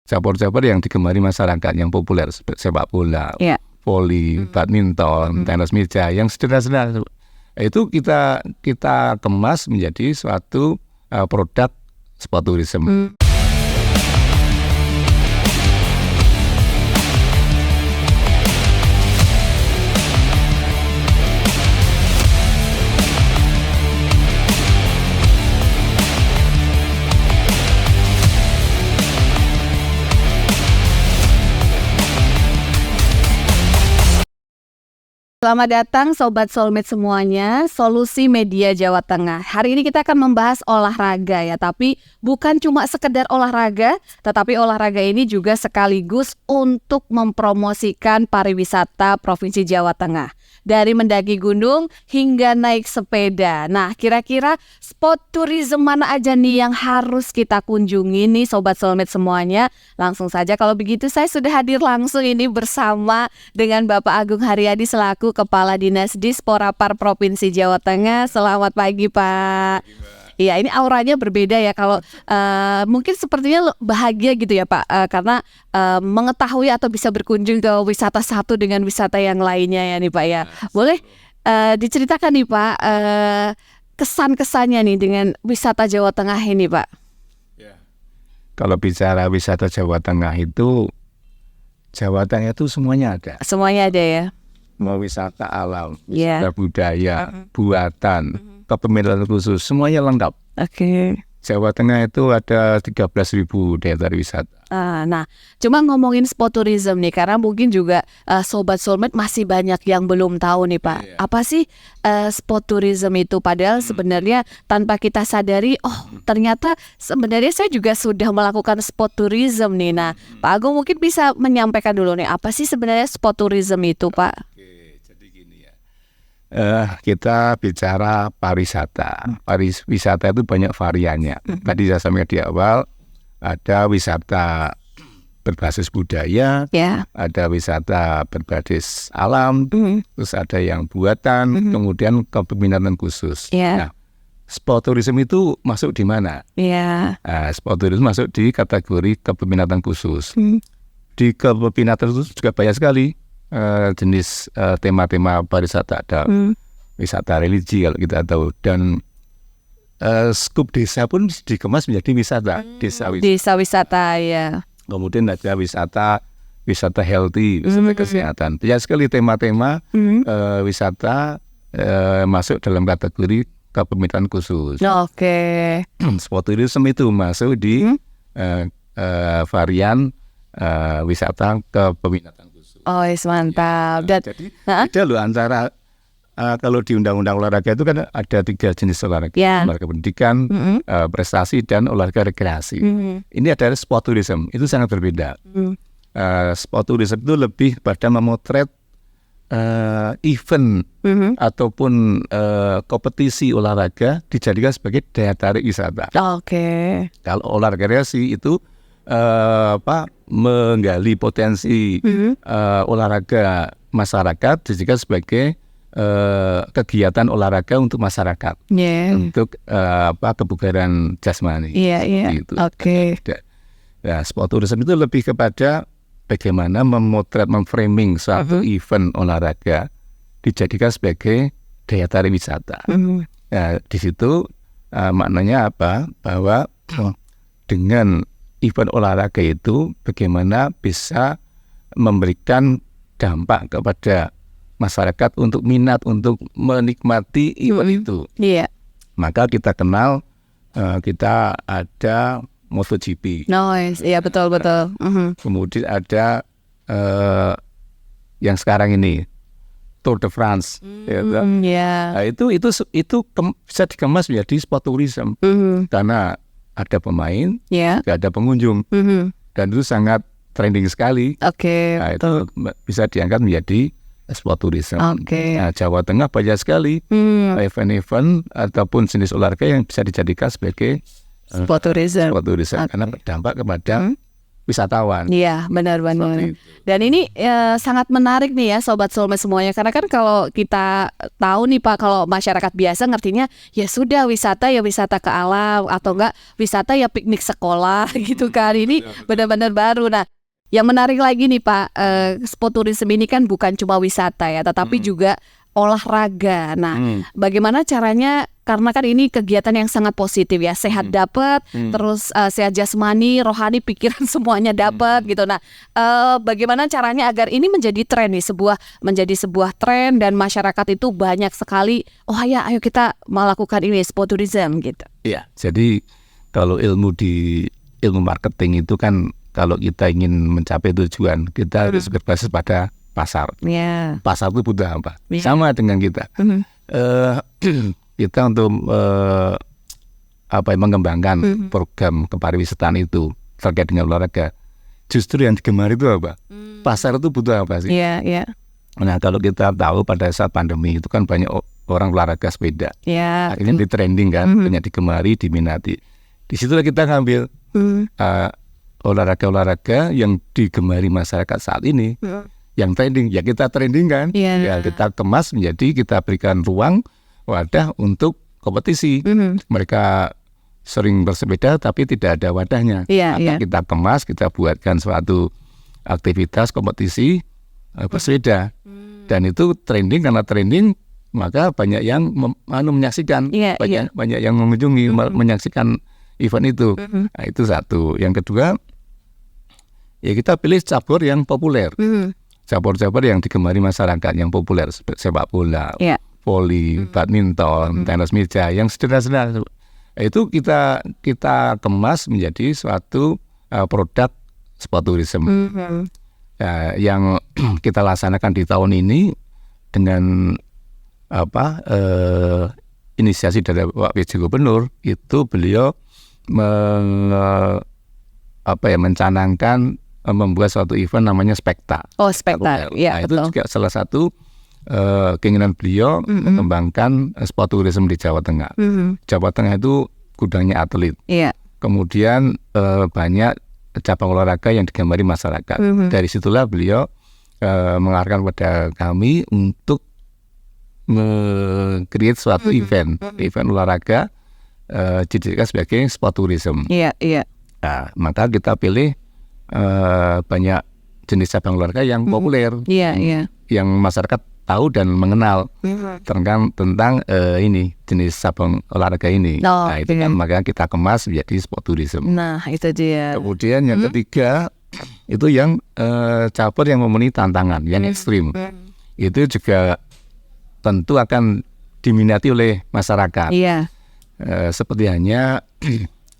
cabur-cabur yang digemari masyarakat yang populer seperti sepak bola, voli, badminton, tenis meja yang sederhana-sederhana. Itu kita kemas menjadi suatu produk sport tourism. Selamat datang Sobat Soulmate semuanya, Solusi Media Jawa Tengah. Hari ini kita akan membahas olahraga ya, tapi bukan cuma sekedar olahraga, tetapi olahraga ini juga sekaligus untuk mempromosikan pariwisata Provinsi Jawa Tengah. Dari mendaki gunung hingga naik sepeda. Nah, kira-kira spot tourism mana aja nih yang harus kita kunjungi nih Sobat Soulmate semuanya? Langsung saja kalau begitu saya sudah hadir langsung ini bersama dengan Bapak Agung Haryadi selaku Kepala Dinas Disporapar Provinsi Jawa Tengah. Selamat pagi Pak. Iya, ini auranya berbeda ya kalau mungkin sepertinya bahagia gitu ya Pak, karena mengetahui atau bisa berkunjung ke wisata satu dengan wisata yang lainnya ya nih Pak ya. Boleh diceritakan nih Pak kesan-kesannya nih dengan wisata Jawa Tengah ini Pak? Kalau bicara wisata Jawa Tengah itu semuanya ada. Semuanya ada ya. Mau wisata alam, wisata budaya, buatan, kepemilikan khusus, semuanya lengkap. Oke. Jawa Tengah itu ada 13.000 daya tarik wisata. Nah, cuma ngomongin sport tourism nih, karena mungkin juga Sobat Soulmate masih banyak yang belum tahu nih Pak. Apa sih sport tourism itu? Padahal sebenarnya tanpa kita sadari, ternyata sebenarnya saya juga sudah melakukan sport tourism nih. Nah, Pak Agung mungkin bisa menyampaikan dulu nih, apa sih sebenarnya sport tourism itu Pak? Kita bicara pariwisata. Pariwisata itu banyak variannya. Tadi saya sampaikan di awal, ada wisata berbasis budaya, ada wisata berbasis alam, terus ada yang buatan, kemudian kepeminatan khusus. Nah, sport tourism itu masuk di mana? Sport tourism masuk di kategori kepeminatan khusus. Di kepeminatan khusus juga banyak sekali jenis tema-tema pariwisata. Ada wisata religi kalau kita tahu, dan skup desa pun dikemas menjadi wisata desa wisata ya. Kemudian ada wisata healthy, wisata kesehatan. Banyak sekali tema-tema wisata masuk dalam kategori kepemilikan khusus. Sport tourism itu masuk di varian wisata kepemilikan khusus. Mantap. Jadi beda loh antara kalau di Undang-Undang Olahraga itu kan ada 3 jenis olahraga. Olahraga pendidikan, prestasi, dan olahraga rekreasi. Ini adalah sport tourism, itu sangat berbeda. Sport tourism itu lebih pada memotret event ataupun kompetisi olahraga dijadikan sebagai daya tarik wisata. Kalau olahraga rekreasi itu menggali potensi olahraga masyarakat dijadikan sebagai kegiatan olahraga untuk masyarakat, untuk kebugaran jasmani. Nah, sport tourism itu lebih kepada bagaimana memotret, memframing suatu event olahraga dijadikan sebagai daya tarik wisata. Nah, di situ maknanya apa? Bahwa dengan event olahraga itu bagaimana bisa memberikan dampak kepada masyarakat untuk minat, untuk menikmati event itu. Maka kita kenal, kita ada MotoGP. Iya betul. Kemudian ada yang sekarang ini Tour de France. Nah, itu bisa dikemas menjadi sport tourism karena ada pemain, gak ada pengunjung, dan itu sangat trending sekali. Nah, itu bisa diangkat menjadi sport tourism. Nah, Jawa Tengah banyak sekali event-event ataupun jenis olahraga yang bisa dijadikan sebagai sport tourism. Karena berdampak kepada wisatawan. Iya, benar-benar. Dan ini sangat menarik nih ya Sobat Soulmate semuanya. Karena kan kalau kita tahu nih Pak, kalau masyarakat biasa ngertinya ya sudah wisata ya wisata ke alam, atau enggak wisata ya piknik sekolah gitu kan. Ini benar-benar baru. Nah, yang menarik lagi nih Pak, sport tourism ini kan bukan cuma wisata ya, tetapi juga olahraga. Nah, bagaimana caranya? Karena kan ini kegiatan yang sangat positif ya, sehat dapat, terus sehat jasmani, rohani, pikiran semuanya dapat gitu. Nah, bagaimana caranya agar ini menjadi tren nih, menjadi sebuah tren dan masyarakat itu banyak sekali. Oh ya, ayo kita melakukan ini sport tourism gitu. Iya. Jadi kalau ilmu marketing itu kan, kalau kita ingin mencapai tujuan, kita harus berbasis pada pasar. Pasar itu butuh apa? Sama dengan kita. Kita untuk mengembangkan program kepariwisataan itu terkait dengan olahraga. Justru yang digemari itu apa? Pasar itu butuh apa sih? Nah, kalau kita tahu pada saat pandemi itu kan banyak orang olahraga sepeda. Akhirnya di trending kan, banyak digemari, diminati. Di situlah kita ngambil olahraga-olahraga yang digemari masyarakat saat ini. Yang trending, ya kita trending kan, ya kita kemas menjadi, kita berikan ruang, wadah untuk kompetisi. Mereka sering bersepeda tapi tidak ada wadahnya. Kita kemas, kita buatkan suatu aktivitas kompetisi bersepeda. Dan itu trending, karena trending maka banyak yang menyaksikan, banyak yang mengunjungi, menyaksikan event itu. Nah, itu satu. Yang kedua, ya kita pilih cabur yang populer. Cabur-cabur yang digemari masyarakat yang populer, sepak bola, voli, badminton, tenis meja, yang sederhana-sederhana. Itu kita kemas menjadi suatu produk sport tourism. Yang kita laksanakan di tahun ini dengan inisiasi dari Pak PJ Gubernur, itu beliau mencanangkan membuat suatu event namanya Spekta. Spekta. Nah, itu juga salah satu keinginan beliau mengembangkan sport tourism di Jawa Tengah. Jawa Tengah itu gudangnya atlet. Kemudian banyak cabang olahraga yang digemari masyarakat. Dari situlah beliau mengarahkan kepada kami untuk create suatu event olahraga, dijadikan sebagai sport tourism. Nah, maka kita pilih banyak jenis cabang olahraga yang populer, yang masyarakat tahu dan mengenal tentang ini jenis cabang olahraga ini. Nah, itu kan maka kita kemas menjadi sport tourism. Nah, itu dia. Kemudian yang ketiga itu yang cabur yang memenuhi tantangan, yang ekstrim. Itu juga tentu akan diminati oleh masyarakat. Seperti hanya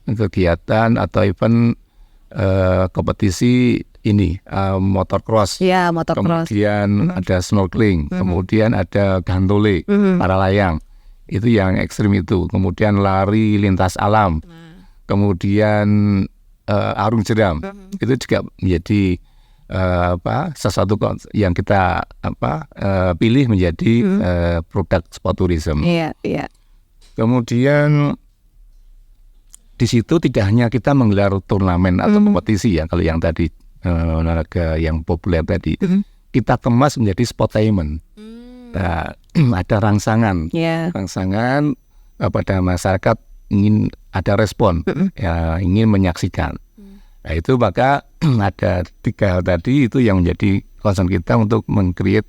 kegiatan atau event kompetisi ini motocross, kemudian ada snorkeling, kemudian ada gantole, para layang, itu yang ekstrim itu. Kemudian lari lintas alam, kemudian arung jeram, itu juga menjadi sesuatu yang kita pilih menjadi produk sport tourism. Kemudian di situ tidak hanya kita menggelar turnamen atau kompetisi ya, kalau yang tadi olahraga yang populer tadi, kita kemas menjadi sportainment. Nah, ada rangsangan pada masyarakat, ingin ada respon, ya, ingin menyaksikan. Nah, itu maka ada 3 hal tadi itu yang menjadi concern kita untuk meng-create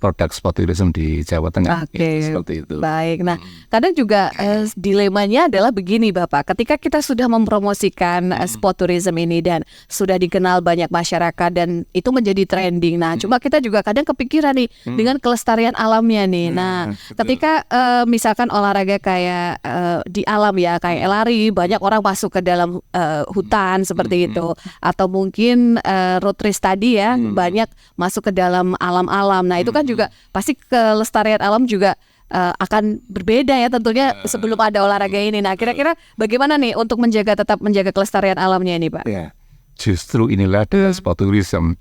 produk sport tourism di Jawa Tengah. Seperti itu. Baik. Nah, kadang juga dilemanya adalah begini Bapak, ketika kita sudah mempromosikan sport tourism ini dan sudah dikenal banyak masyarakat dan itu menjadi trending. Nah, cuma kita juga kadang kepikiran nih dengan kelestarian alamnya nih. Nah, ketika misalkan olahraga kayak di alam ya, kayak lari, banyak orang masuk ke dalam hutan seperti itu, atau mungkin road race tadi ya, banyak masuk ke dalam alam-alam. Nah, itu kan juga pasti kelestarian alam juga akan berbeda ya tentunya sebelum ada olahraga ini. Nah, kira-kira bagaimana nih untuk tetap menjaga kelestarian alamnya ini, Pak? Ya, justru inilah dengan sport tourism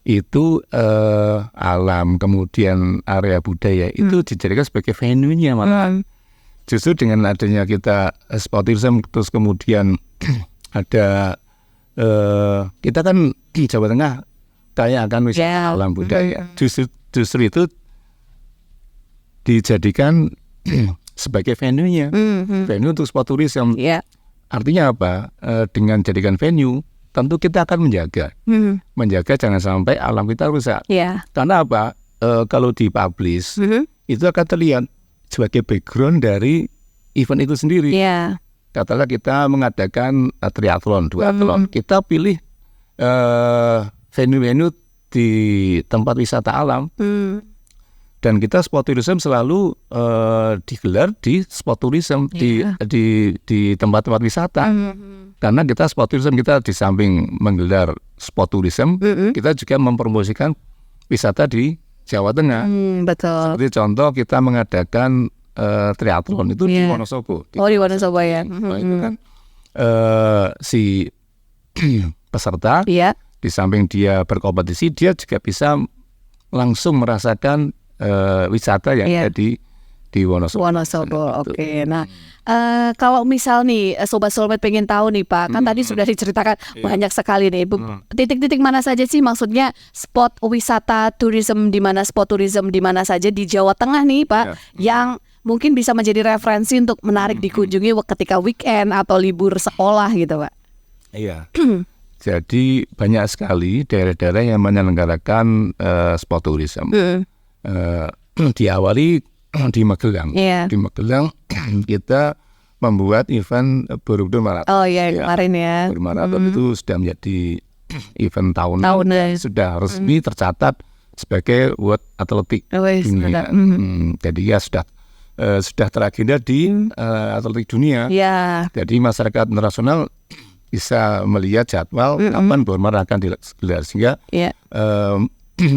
itu alam, kemudian area budaya itu dijadikan sebagai venue-nya malah. Justru dengan adanya kita sport tourism, terus kemudian ada kita kan di Jawa Tengah kaya akan wisata alam budaya. Justru itu dijadikan sebagai venue-nya, venue untuk sport tourism. Artinya apa? Dengan jadikan venue, tentu kita akan menjaga jangan sampai alam kita rusak. Karena apa? Kalau dipublish, itu akan terlihat sebagai background dari event itu sendiri. Katakanlah kita mengadakan triathlon, duathlon, kita pilih venue-venue di tempat wisata alam, dan kita sport tourism selalu digelar di sport tourism di tempat-tempat wisata. Karena kita sport tourism, kita di samping menggelar sport tourism, kita juga mempromosikan wisata di Jawa Tengah. Betul. Seperti contoh kita mengadakan triathlon itu di Wonosobo. Di Wonosobo ya. Itu kan si peserta di samping dia berkompetisi, dia juga bisa langsung merasakan wisata yang ada di Wonosobo. Oke. Nah, kalau misal nih Sobat Soulmate pengen tahu nih Pak, kan tadi sudah diceritakan banyak sekali nih. Titik-titik mana saja sih maksudnya spot wisata tourism di mana, spot tourism di mana saja di Jawa Tengah nih Pak, yang mungkin bisa menjadi referensi untuk menarik dikunjungi ketika weekend atau libur sekolah gitu Pak. Iya. Jadi banyak sekali daerah-daerah yang menyelenggarakan sport tourism. Diawali di Magelang. Di Magelang kita membuat event Borobudur Marathon. Kemarin ya. Borobudur Marathon itu sudah menjadi event tahunan, sudah resmi tercatat sebagai World Athletic Dunia. Jadi ya sudah teragenda di atletik dunia. Jadi masyarakat internasional bisa melihat jadwal kapan Borobudur akan digelar, sehingga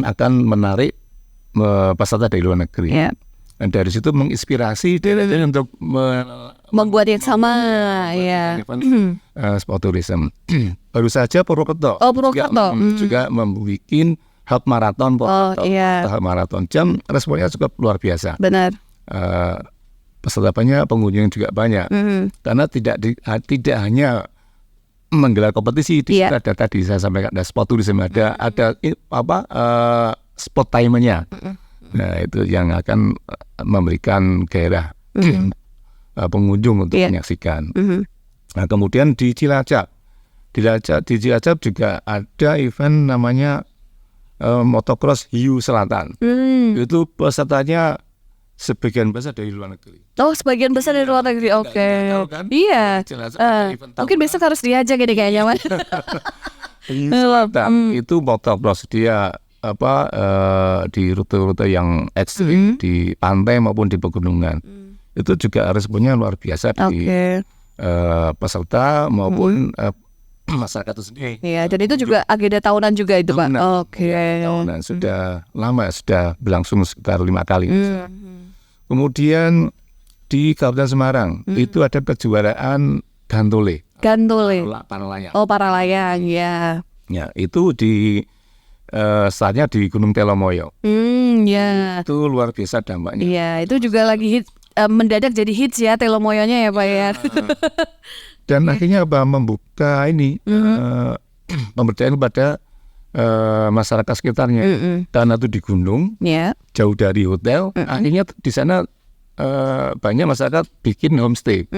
akan menarik peserta dari luar negeri. Dan dari situ menginspirasi daerah untuk membuat yang sama sport tourism. Baru saja Purwokerto juga membuat half marathon, half marathon jam, responnya cukup luar biasa. Benar. Peserta banyak, pengunjung juga banyak. Karena tidak hanya menggelar kompetisi, di situ ada tadi saya sampaikan ada sport tourism, ada sport timer-nya. Nah, itu yang akan memberikan gairah pengunjung untuk menyaksikan. Nah, kemudian di Cilacap juga ada event namanya motocross Hiu Selatan. Itu pesertanya sebagian besar dari luar negeri. Sebagian besar dari luar negeri. Oke. Iya. Mungkin besok harus diajak ini kayaknya Mas. Hiu Selatan itu motocross, dia di rute-rute yang ekstrim, di pantai maupun di pegunungan. Itu juga responnya luar biasa dari peserta maupun masyarakat itu sendiri. Jadi itu juga agenda tahunan juga itu Pak. Tahunan sudah lama, sudah berlangsung sekitar 5 kali. Kemudian di Kabupaten Semarang itu ada kejuaraan Gantole. Para layang ya. Ya, itu di saatnya di Gunung Telomoyo. Itu luar biasa dampaknya. Itu juga lagi hit, mendadak jadi hits ya Telomoyonya ya Pak ya. Dan akhirnya membuka ini pemberdayaan kepada masyarakat sekitarnya. Karena itu di gunung, jauh dari hotel, akhirnya di sana banyak masyarakat bikin homestay.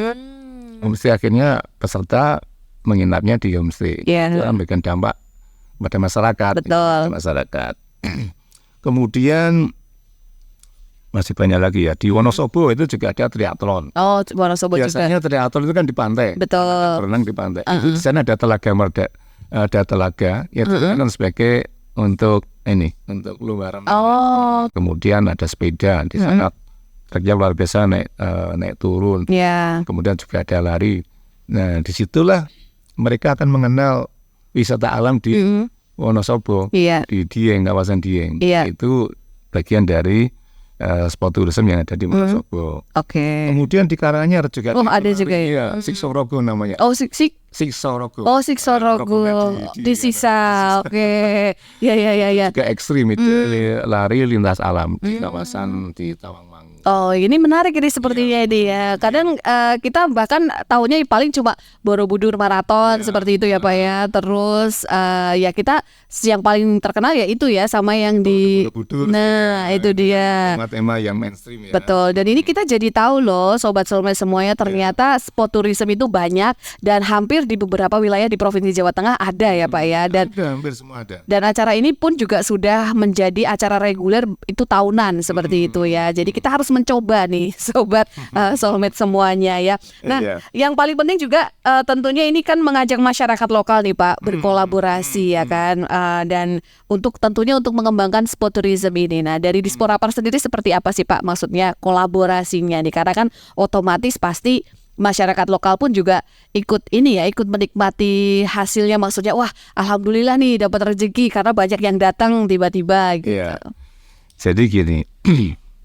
Homestay, akhirnya peserta menginapnya di homestay. Itu memberikan dampak pada masyarakat. Masyarakat. Kemudian masih banyak lagi ya. Di Wonosobo itu juga ada triathlon. Wonosobo biasanya juga. Triathlon itu kan di pantai. Berenang di pantai. Di sana ada telaga yang digunakan sebagai untuk luaran. Kemudian ada sepeda di sana. Kerja luar biasa, naik turun. Kemudian juga ada lari. Nah, disitulah mereka akan mengenal wisata alam di Wonosobo, di Dieng, kawasan Dieng. Itu bagian dari sport tourism yang ada di Wonosobo. Kemudian di Karanganyar juga. Ada juga ya. Siksorogo namanya. Siksorogo. Siksorogo di Sisa. Ya. Juga ekstrim itu lari lintas alam di kawasan di Tawangmangu. Oh, ini menarik ini sepertinya ini ya. Kadang kita bahkan tahunya paling cuma Borobudur Marathon seperti itu ya Pak ya. Terus ya kita yang paling terkenal ya itu ya sama yang di Borobudur. Nah, itu dia. Tema-tema yang mainstream ya. Betul. Dan ini kita jadi tahu loh Sobat Soulmate semuanya, ternyata spot tourism itu banyak dan hampir di beberapa wilayah di Provinsi Jawa Tengah ada ya Pak ya. Dan Ada, hampir semua ada. Dan acara ini pun juga sudah menjadi acara reguler itu tahunan seperti itu ya. Jadi kita harus mencoba nih Sobat Soulmate semuanya ya. Nah, yang paling penting juga tentunya ini kan mengajak masyarakat lokal nih Pak berkolaborasi ya kan. Dan tentunya untuk mengembangkan sport tourism ini. Nah, dari Disporapar sendiri seperti apa sih Pak maksudnya kolaborasinya nih? Karena kan otomatis pasti masyarakat lokal pun juga ikut menikmati hasilnya, maksudnya wah alhamdulillah nih dapat rezeki karena banyak yang datang tiba-tiba gitu. Iya. Jadi gini,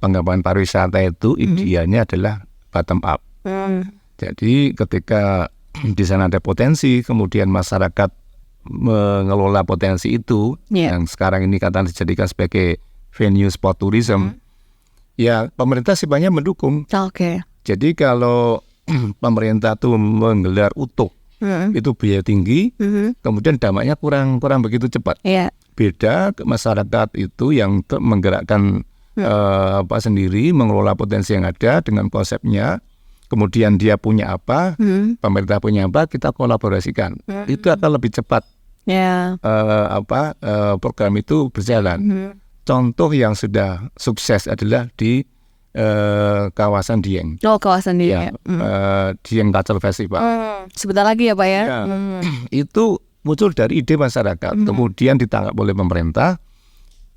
pengembangan pariwisata itu idealnya adalah bottom up. Jadi ketika di sana ada potensi, kemudian masyarakat mengelola potensi itu yang sekarang ini katanya dijadikan sebagai venue sport tourism, ya pemerintah sih banyak mendukung. Jadi kalau pemerintah tuh menggelar utuh, itu biaya tinggi, kemudian dampaknya kurang begitu cepat. Beda masyarakat itu yang menggerakkan sendiri, mengelola potensi yang ada dengan konsepnya, kemudian dia punya apa, pemerintah punya apa, kita kolaborasikan. Itu akan lebih cepat. Program itu berjalan. Contoh yang sudah sukses adalah di kawasan Dieng. Kawasan Dieng. Dieng Cultural Festival. Sebentar lagi ya Pak ya. Itu muncul dari ide masyarakat, kemudian ditangkap oleh pemerintah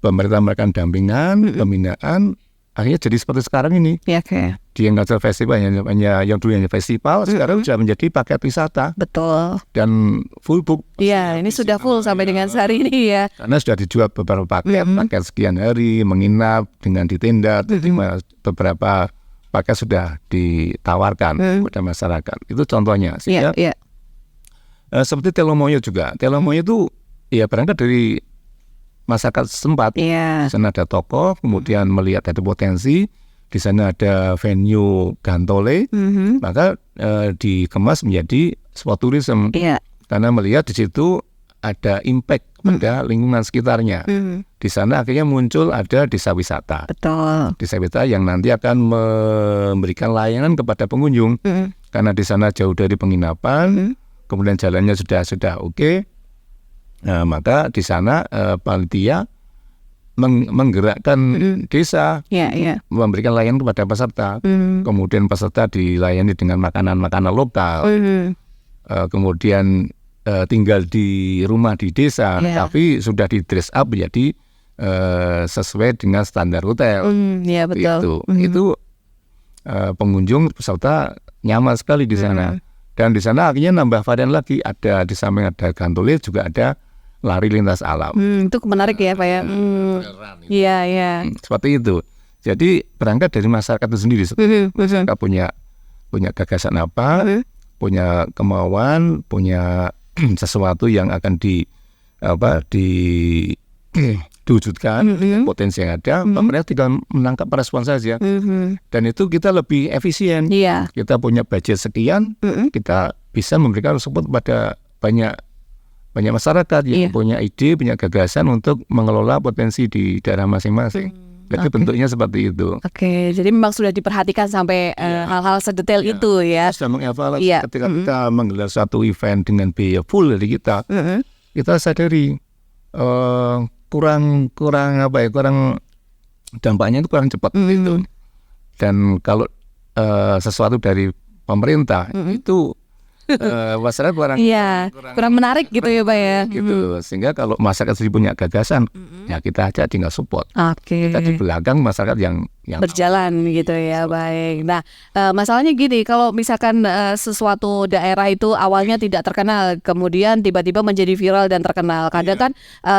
melakukan dampingan, pembinaan, akhirnya jadi seperti sekarang ini. Dieng Cultural Festival yang dulunya festival, sekarang sudah menjadi paket wisata. Betul. Dan full book. Iya, ini sudah full sampai dengan hari ini ya. Karena sudah dijual beberapa paket sekian hari, menginap dengan di tenda, beberapa paket sudah ditawarkan kepada masyarakat. Itu contohnya. Seperti Telomoyo juga. Telomoyo itu ya berangkat dari masyarakat setempat. Di sana ada tokoh, kemudian melihat ada potensi, di sana ada venue Gantole, maka dikemas menjadi sport tourism. Karena melihat di situ ada impact pada lingkungan sekitarnya. Di sana akhirnya muncul ada desa wisata. Desa wisata yang nanti akan memberikan layanan kepada pengunjung. Karena di sana jauh dari penginapan, kemudian jalannya sudah oke. Nah, maka di sana panitia menggerakkan desa, memberikan layanan kepada peserta. Kemudian peserta dilayani dengan makanan-makanan lokal. Kemudian tinggal di rumah di desa, tapi sudah di dress up jadi sesuai dengan standar hotel. Itu pengunjung peserta nyaman sekali di sana. Dan di sana akhirnya nambah varian lagi, ada di samping ada Gantole juga ada lari lintas alam. Itu menarik ya Pak ya. Seperti itu. Jadi berangkat dari masyarakat itu sendiri. Mereka punya gagasan apa, punya kemauan, punya sesuatu yang akan diwujudkan, potensi yang ada, pemerintah tinggal menangkap respon saja. Dan itu kita lebih efisien. Kita punya budget sekian, kita bisa memberikan support pada banyak masyarakat yang punya ide, punya gagasan untuk mengelola potensi di daerah masing-masing. Jadi bentuknya seperti itu. Jadi memang sudah diperhatikan sampai hal-hal sedetail itu ya. Sudah mengevaluasi ketika kita menggelar satu event dengan biaya full dari kita, kita sadari kurang dampaknya itu kurang cepat gitu. Dan kalau sesuatu dari pemerintah itu masyarakat kurang menarik gitu ya Pak ya. Gitu. Sehingga kalau masyarakat sendiri punya gagasan, ya kita aja tinggal support. Kita di belakang masyarakat yang berjalan gitu ya. Baik. Nah, masalahnya gini, kalau misalkan sesuatu daerah itu awalnya tidak terkenal, kemudian tiba-tiba menjadi viral dan terkenal, kadang kan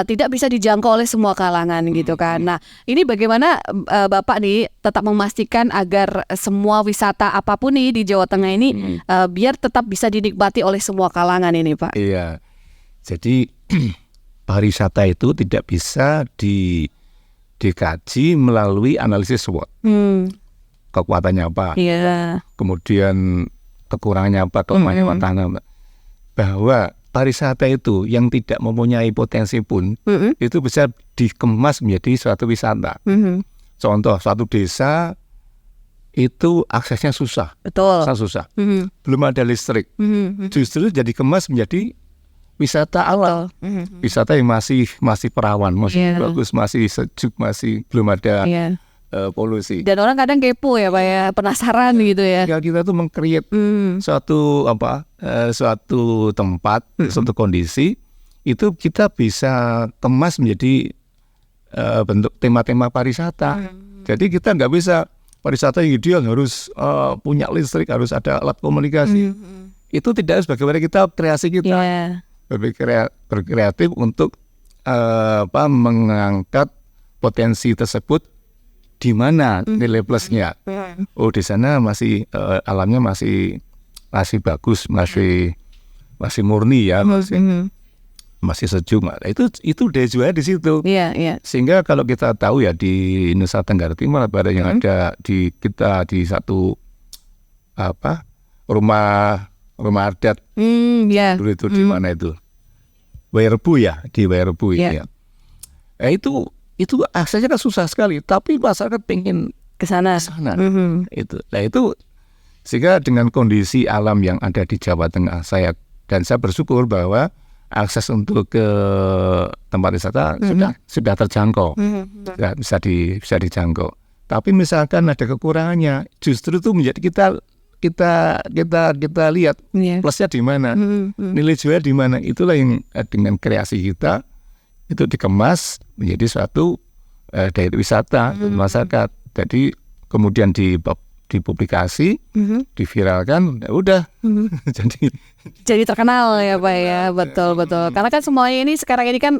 tidak bisa dijangkau oleh semua kalangan gitu kan. Nah, ini bagaimana Bapak nih tetap memastikan agar semua wisata apapun nih di Jawa Tengah ini biar tetap bisa dinikmati oleh semua kalangan ini Pak? Iya. Jadi pariwisata itu tidak bisa dikaji melalui analisis SWOT. kekuatannya apa, kemudian kekurangannya apa, kelemahannya apa, bahwa pariwisata itu yang tidak mempunyai potensi pun itu bisa dikemas menjadi suatu wisata. Contoh, suatu desa itu aksesnya susah, susah, belum ada listrik, justru jadi kemas menjadi wisata alam, wisata yang masih perawan, masih bagus, masih sejuk, masih belum ada polusi. Dan orang kadang kepo ya Pak ya, penasaran gitu ya. Kita tuh meng-create suatu tempat, suatu kondisi itu kita bisa kemas menjadi bentuk tema-tema pariwisata. Jadi kita nggak bisa pariwisata yang ideal harus punya listrik, harus ada alat komunikasi. Itu tidak harus, bagaimana kita kreasi kita berkreatif untuk mengangkat potensi tersebut. Di mana nilai plusnya? Oh, di sana masih alamnya masih bagus, masih murni ya, masih sejuk. Itu daya jual di situ. Sehingga kalau kita tahu ya, di Nusa Tenggara Timur ada yang ada di satu rumah adat. Dulu itu di mana itu? Wairebo ya, di Wairebo ya. Itu aksesnya kan susah sekali, tapi masyarakat pengen ke sana. Itu sehingga dengan kondisi alam yang ada di Jawa Tengah, saya bersyukur bahwa akses untuk ke tempat wisata sudah terjangkau, bisa dijangkau. Tapi misalkan ada kekurangannya, justru itu menjadi kita lihat plusnya di mana, nilai jual di mana. Itulah yang dengan kreasi kita itu dikemas menjadi suatu daya wisata masyarakat. Jadi kemudian dipublikasi, diviralkan, udah. Jadi terkenal ya Pak ya, betul. Karena kan semuanya ini sekarang ini kan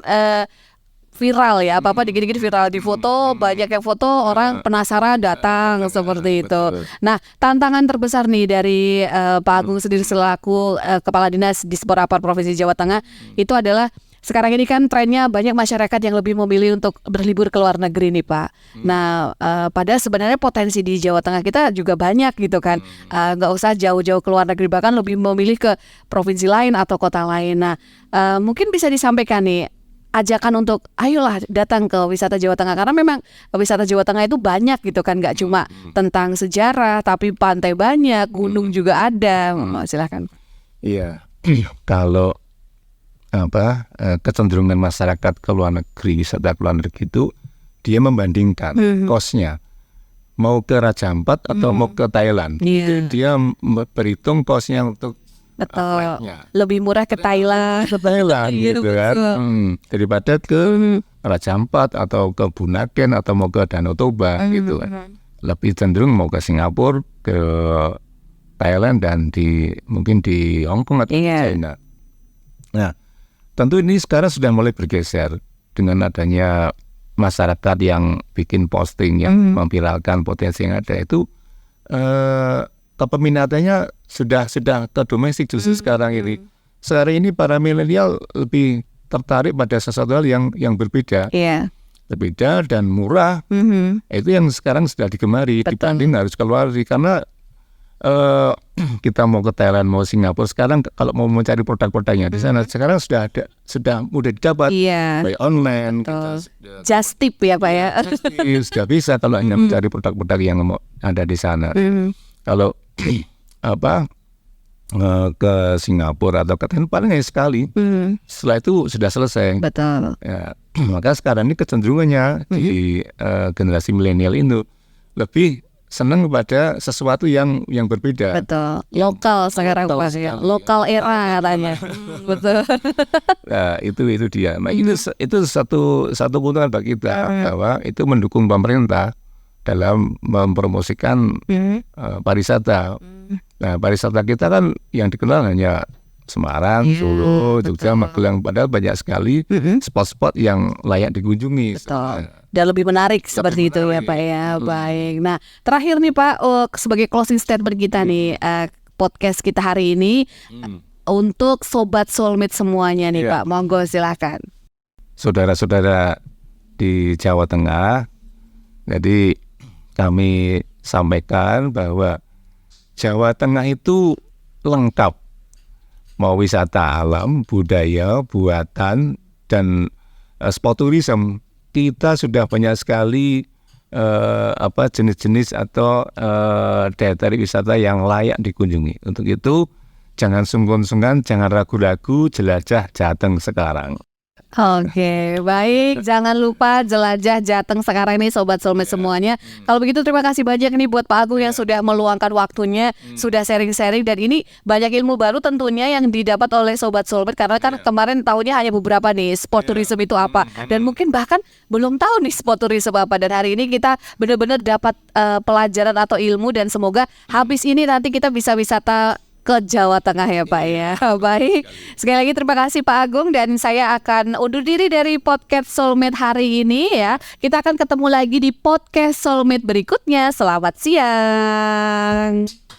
viral ya, apa-apa dikit-dikit viral, di foto, banyak yang foto, orang penasaran datang seperti itu. Nah, tantangan terbesar nih dari Pak Agung sendiri selaku Kepala Dinas Disporapar Provinsi Jawa Tengah itu adalah sekarang ini kan trennya banyak masyarakat yang lebih memilih untuk berlibur ke luar negeri nih Pak. Nah, padahal sebenarnya potensi di Jawa Tengah kita juga banyak gitu kan. Nggak usah jauh-jauh ke luar negeri, bahkan lebih memilih ke provinsi lain atau kota lain. Nah, mungkin bisa disampaikan nih ajakan untuk ayolah datang ke wisata Jawa Tengah, karena memang wisata Jawa Tengah itu banyak gitu kan, nggak cuma tentang sejarah, tapi pantai banyak, gunung juga ada. Silakan. Iya, kalau kecenderungan masyarakat ke luar negeri, wisata ke luar negeri itu dia membandingkan kosnya, mau ke Raja Ampat atau mau ke Thailand. Dia berhitung kosnya untuk lebih murah ke Thailand gitu kan, daripada ke Raja Ampat atau ke Bunaken atau mau ke Danau Toba gitu kan. Lebih cenderung mau ke Singapura, ke Thailand, dan mungkin di Hong Kong atau China. Nah, tentu ini sekarang sudah mulai bergeser dengan adanya masyarakat yang bikin posting, yang memviralkan potensi yang ada itu. Peminatannya sudah ke domestik justru sekarang ini. Sekarang ini para milenial lebih tertarik pada sesuatu hal yang berbeda, berbeda dan murah. Itu yang sekarang sudah digemari. Dibanding harus keluar, karena kita mau ke Thailand, mau Singapura, sekarang kalau mau mencari produk-produknya di sana sekarang sudah mudah didapat by online. Just tip ya Pak ya. Sudah bisa kalau hanya mencari produk-produk yang ada di sana. Kalau ke Singapura atau ke Thailand paling hanya sekali. Setelah itu sudah selesai. Betul. Ya, maka sekarang ini kecenderungannya di generasi milenial itu lebih senang kepada sesuatu yang berbeda. Betul. Lokal sekarang Pak ya. Lokal era katanya. Betul. Nah, itu dia. Nah, itu satu keuntungan bagi kita, bahwa itu mendukung pemerintah dalam mempromosikan pariwisata. Nah, pariwisata kita kan yang dikenal hanya Semarang, Solo, Jogja, Magelang, padahal banyak sekali spot-spot yang layak dikunjungi. Betul. Dan lebih menarik seperti itu ya Pak ya. Baik. Nah, terakhir nih Pak, sebagai closing statement kita nih, podcast kita hari ini untuk Sobat Soulmate semuanya nih Pak, monggo silakan. Saudara-saudara di Jawa Tengah, jadi kami sampaikan bahwa Jawa Tengah itu lengkap, mau wisata alam, budaya, buatan, dan sport tourism. Kita sudah banyak sekali jenis-jenis atau daya wisata yang layak dikunjungi. Untuk itu jangan sungkan-sungkan, jangan ragu-ragu, jelajah Jateng sekarang. Oke, baik. Jangan lupa jelajah Jateng sekarang ini Sobat Soulmate semuanya. Kalau begitu terima kasih banyak nih buat Pak Agung yang sudah meluangkan waktunya, sudah sharing-sharing, dan ini banyak ilmu baru tentunya yang didapat oleh Sobat Soulmate, karena kan kemarin tahunya hanya beberapa nih sport tourism itu apa, dan mungkin bahkan belum tahu nih sport tourism apa. Dan hari ini kita benar-benar dapat pelajaran atau ilmu, dan semoga habis ini nanti kita bisa wisata ke Jawa Tengah ya Pak ya. Baik, sekali lagi terima kasih Pak Agung, dan saya akan undur diri dari podcast Soulmate hari ini ya. Kita akan ketemu lagi di podcast Soulmate berikutnya. Selamat siang.